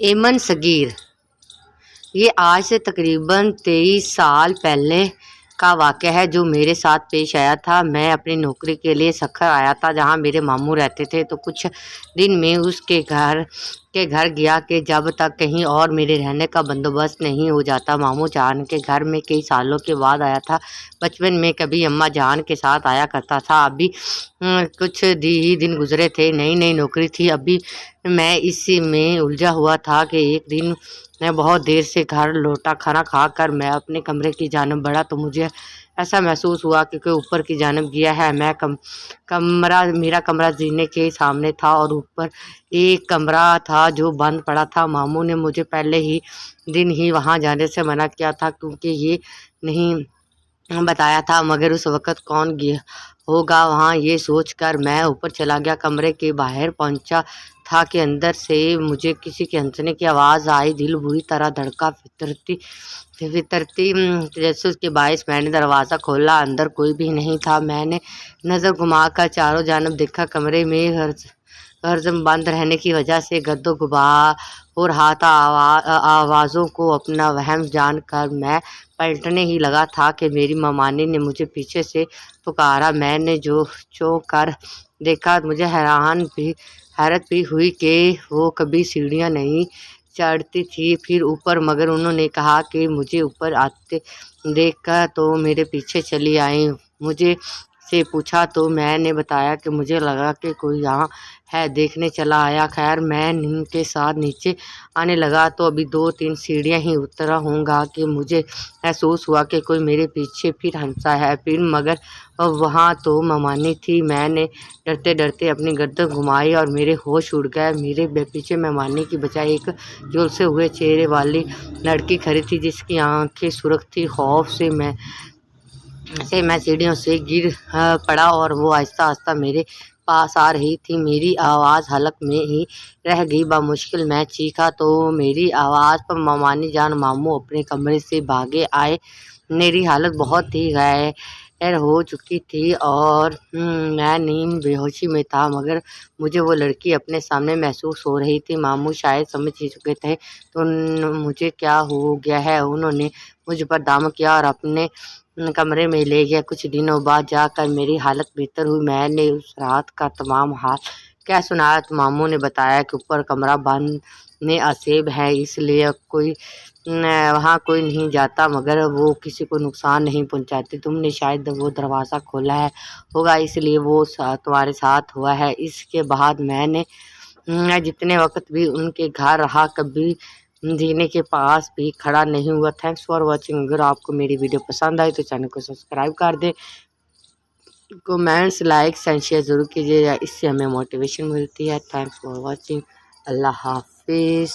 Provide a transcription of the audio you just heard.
ایمن صغیر، یہ آج سے تقریباً 23 سال پہلے کا واقعہ ہے جو میرے ساتھ پیش آیا تھا۔ میں اپنی نوکری کے لیے سکھر آیا تھا جہاں میرے ماموں رہتے تھے، تو کچھ دن میں اس کے گھر گیا کہ جب تک کہیں اور میرے رہنے کا بندوبست نہیں ہو جاتا۔ ماموں جان کے گھر میں کئی سالوں کے بعد آیا تھا۔ بچپن میں کبھی اماں جان کے ساتھ آیا کرتا تھا۔ ابھی کچھ ہی دن گزرے تھے، نئی نوکری تھی، ابھی میں اسی میں الجھا ہوا تھا کہ ایک دن میں بہت دیر سے گھر لوٹا۔ کھانا کھا کر میں اپنے کمرے کی جانب بڑھا تو مجھے ایسا محسوس ہوا کہ کوئی اوپر کی جانب گیا ہے۔ میرا کمرہ زینے کے سامنے تھا اور اوپر ایک کمرہ تھا جو بند پڑا تھا۔ ماموں نے مجھے پہلے ہی دن ہی وہاں جانے سے منع کیا تھا کیونکہ یہ نہیں بتایا تھا مگر اس وقت کون ہوگا وہاں، یہ سوچ کر میں اوپر چلا گیا۔ کمرے کے باہر پہنچا تھا کہ اندر سے مجھے کسی کے ہنسنے کی آواز آئی۔ دل بری طرح دھڑکا، فطرتی تجسس کے باعث میں نے دروازہ کھولا۔ اندر کوئی بھی نہیں تھا۔ میں نے نظر گھما کر چاروں جانب دیکھا۔ کمرے میں ہرزم بند رہنے کی وجہ سے گرد و غبار ہو رہا تھا۔ آوازوں کو اپنا وہم جان کر میں پلٹنے ہی لگا تھا کہ میری مامانی نے مجھے پیچھے سے پکارا۔ میں نے جو چونک کر دیکھا، مجھے حیرت بھی ہوئی کہ وہ کبھی سیڑھیاں نہیں چڑھتی تھی پھر اوپر، مگر انہوں نے کہا کہ مجھے اوپر آتے دیکھ کر تو میرے پیچھے چلی آئیں۔ مجھے سے پوچھا تو میں نے بتایا کہ مجھے لگا کہ کوئی یہاں ہے، دیکھنے چلا آیا۔ خیر میں ان کے ساتھ نیچے آنے لگا تو ابھی 2-3 سیڑھیاں ہی اترا ہوں گا کہ مجھے محسوس ہوا کہ کوئی میرے پیچھے پھر ہنسا ہے مگر وہاں تو مامانی تھی۔ میں نے ڈرتے اپنی گردن گھمائی اور میرے ہوش اڑ گئے۔ میرے پیچھے مامانی کی بجائے ایک جھلسے ہوئے چہرے والی لڑکی کھڑی تھی جس کی آنکھیں سرخ تھیں۔ خوف سے میں سیڑھیوں سے گر پڑا اور وہ آہستہ آہستہ میرے پاس آ رہی تھی۔ میری آواز حلق میں ہی رہ گئی۔ بمشکل میں چیخا تو میری آواز پر مامانی جان ماموں اپنے کمرے سے بھاگے آئے۔ میری حالت بہت ہی غیر ہو چکی تھی اور میں نیم بے ہوشی میں تھا، مگر مجھے وہ لڑکی اپنے سامنے محسوس ہو رہی تھی۔ ماموں شاید سمجھ ہی چکے تھے تو مجھے کیا ہو گیا ہے انہوں نے مجھ پر دھاما کیا اور اپنے کمرے میں لے گیا۔ کچھ دنوں بعد جا کر میری حالت بہتر ہوئی۔ میں نے اس رات کا تمام حال کہہ سنایا تو ماموں نے بتایا کہ اوپر کمرہ بند اسیب ہے، اس لیے وہاں کوئی نہیں جاتا مگر وہ کسی کو نقصان نہیں پہنچاتے۔ تم نے شاید وہ دروازہ کھولا ہوگا اس لیے وہ تمہارے ساتھ ہوا ہے۔ اس کے بعد میں جتنے وقت بھی ان کے گھر رہا کبھی زینے کے پاس بھی کھڑا نہیں ہوا۔ Thanks for watching. اگر آپ کو میری ویڈیو پسند آئی تو چینل کو سبسکرائب کر دیں، کومنٹس، لائکس اینڈ شیئر ضرور کیجیے، اس سے ہمیں موٹیویشن ملتی ہے۔ Thanks for watching. اللہ حافظ۔